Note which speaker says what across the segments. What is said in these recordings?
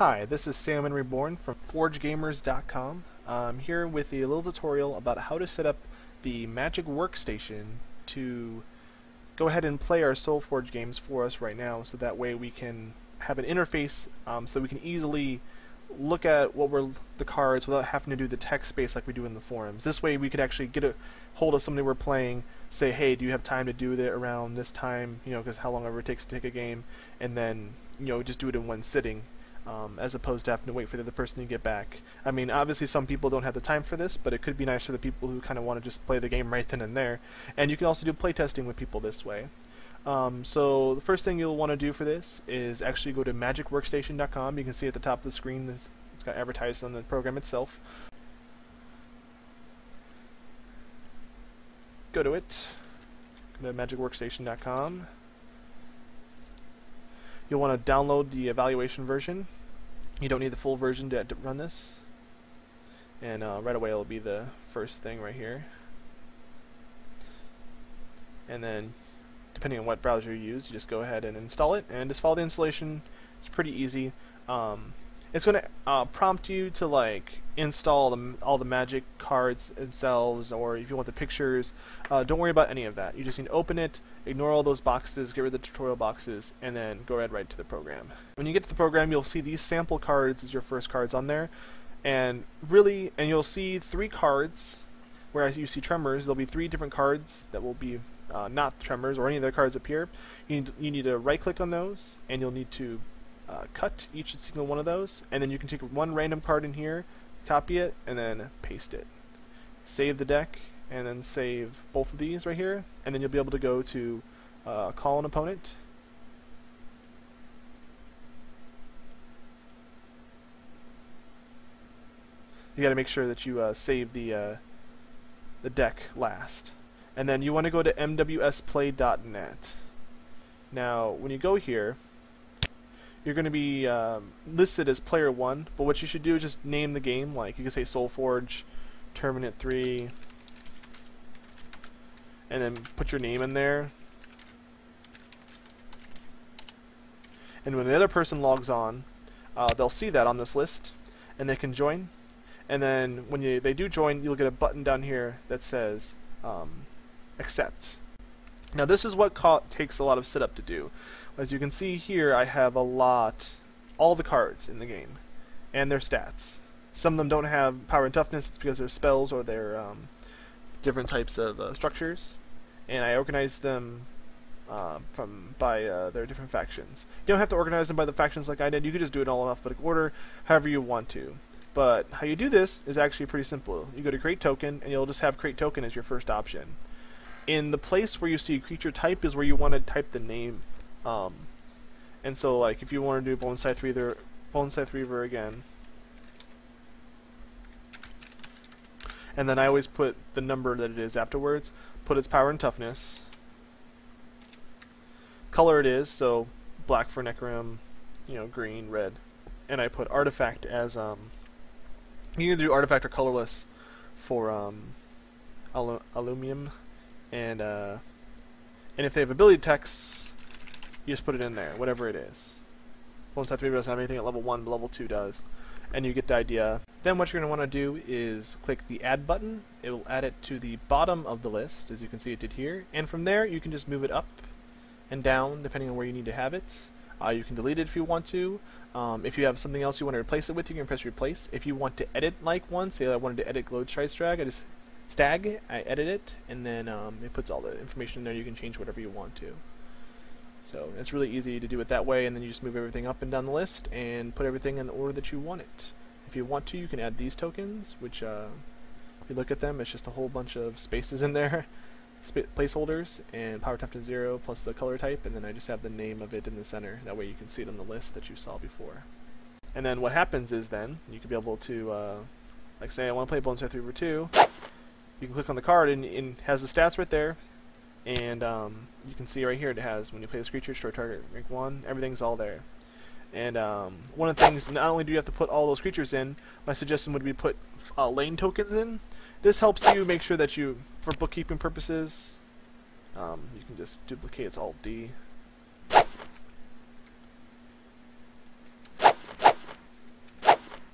Speaker 1: Hi, this is SeomanReborn from ForgeGamers.com. I'm here with a little tutorial about how to set up the Magic Workstation to go ahead and play our Solforge games for us right now, so that way we can have an interface so we can easily look at what were the cards without having to do the text space like we do in the forums. This way we could actually get a hold of somebody we're playing, say, hey, do you have time to do it around this time, because how long ever it takes to take a game, and then just do it in one sitting. As opposed to having to wait for the other person to get back. I mean, obviously some people don't have the time for this, but it could be nice for the people who kind of want to just play the game right then and there. And you can also do playtesting with people this way. So the first thing you'll want to do for this is actually go to MagicWorkstation.com. You can see at the top of the screen it's got advertised on the program itself. Go to it. Go to MagicWorkstation.com. You'll want to download the evaluation version. You don't need the full version to run this. And right away it'll be the first thing right here. And then, depending on what browser you use, you just go ahead and install it, and just follow the installation. It's pretty easy. It's going to prompt you to install all the Magic cards themselves, or if you want the pictures. Don't worry about any of that. You just need to open it, ignore all those boxes, get rid of the tutorial boxes, and then go right to the program. When you get to the program, you'll see these sample cards as your first cards on there, and you'll see 3 cards. Whereas you see tremors, there'll be 3 different cards that will be not tremors or any of the cards up here. You need to right click on those, and you'll need to cut each single one of those, and then you can take one random card in here, copy it, and then paste it. Save the deck, and then save both of these right here, and then you'll be able to go to call an opponent. You got to make sure that you save the deck last, and then you want to go to mwsplay.net. Now, when you go here, you're going to be listed as player 1, but what you should do is just name the game. Like, you can say Solforge Tournament 3, and then put your name in there. And when the other person logs on, they'll see that on this list, and they can join. And then when they do join, you'll get a button down here that says Accept. Now this is what takes a lot of setup to do. As you can see here, I have all the cards in the game, and their stats. Some of them don't have power and toughness. It's because they're spells or they're different types of structures, and I organized them by their different factions. You don't have to organize them by the factions like I did. You could just do it all in alphabetical order, however you want to. But how you do this is actually pretty simple. You go to Create Token, and you'll just have Create Token as your first option. In the place where you see creature type is where you want to type the name. And so, if you want to do Bonsai Reaver again, and then I always put the number that it is afterwards, put its power and toughness, color it is, so black for Necrom, green, red, and I put artifact as you can either do artifact or colorless for aluminum, and if they have ability texts, you just put it in there, whatever it is. Bonsai Reaver doesn't have anything at level 1, but level 2 does. And you get the idea. Then what you're going to want to do is click the Add button. It will add it to the bottom of the list, as you can see it did here. And from there, you can just move it up and down, depending on where you need to have it. You can delete it if you want to. If you have something else you want to replace it with, you can press Replace. If you want to edit one, say I wanted to edit Glowed Stag, I edit it, and then it puts all the information in there. You can change whatever you want to. So it's really easy to do it that way, and then you just move everything up and down the list and put everything in the order that you want it. If you want to, you can add these tokens, which if you look at them, it's just a whole bunch of spaces in there, placeholders, and power toughness 0 plus the color type, and then I just have the name of it in the center. That way you can see it on the list that you saw before. And then what happens is then you can be able to, say I want to play Bonsai Reaver 2, you can click on the card and it has the stats right there. And you can see right here it has, when you play this creature, destroy target rank 1, everything's all there. And one of the things, not only do you have to put all those creatures in, my suggestion would be put lane tokens in. This helps you make sure that for bookkeeping purposes, you can just duplicate, it's Alt-D.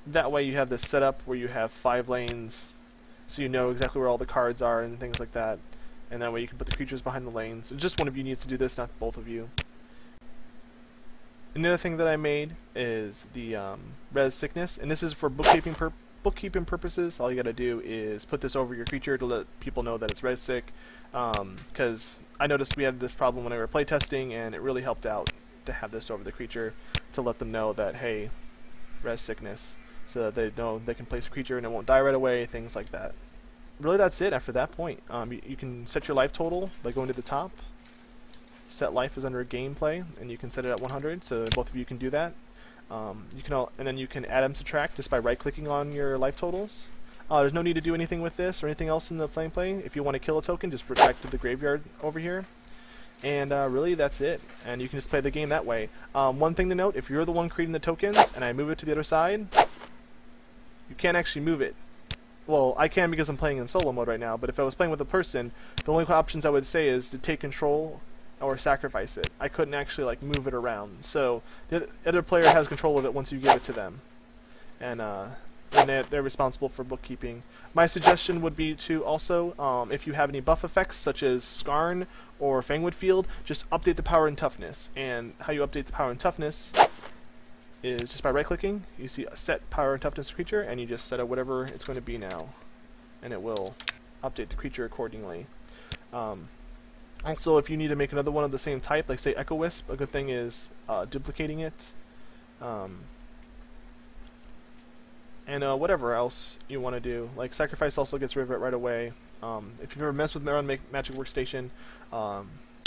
Speaker 1: that way you have this setup where you have 5 lanes, so you know exactly where all the cards are and things like that. And that way you can put the creatures behind the lanes. Just one of you needs to do this, not both of you. Another thing that I made is the res sickness, and this is for bookkeeping purposes. All you gotta do is put this over your creature to let people know that it's res sick. Because I noticed we had this problem when we were playtesting, and it really helped out to have this over the creature to let them know that, hey, res sickness, so that they know they can place a creature and it won't die right away, things like that. Really, that's it after that point. You can set your life total by going to the top. Set life is under gameplay, and you can set it at 100, so both of you can do that. And then you can add and subtract just by right-clicking on your life totals. There's no need to do anything with this or anything else in the play. If you want to kill a token, just protect the graveyard over here. And really, that's it. And you can just play the game that way. One thing to note, if you're the one creating the tokens, and I move it to the other side, you can't actually move it. Well, I can because I'm playing in solo mode right now, but if I was playing with a person, the only options I would say is to take control or sacrifice it. I couldn't actually like move it around. So the other player has control of it once you give it to them. And they're responsible for bookkeeping. My suggestion would be to also, if you have any buff effects such as Skarn or Fangwood Field, just update the power and toughness. And how you update the power and toughness is just by right-clicking. You see set power and toughness creature, and you just set it whatever it's going to be now, and it will update the creature accordingly. Also, if you need to make another one of the same type, like say Echo Wisp, a good thing is duplicating it. And whatever else you want to do. Like Sacrifice also gets rid of it right away. If you've ever messed with Magic Workstation,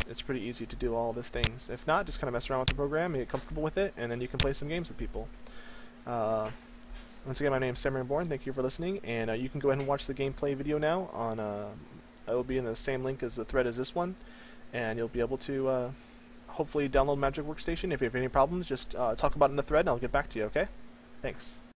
Speaker 1: it's pretty easy to do all these things. If not, just kind of mess around with the program and get comfortable with it, and then you can play some games with people. Once again, my name is SeomanReborn. Thank you for listening, and you can go ahead and watch the gameplay video now. It will be in the same link as the thread as this one, and you'll be able to hopefully download Magic Workstation. If you have any problems, just talk about it in the thread, and I'll get back to you. Okay? Thanks.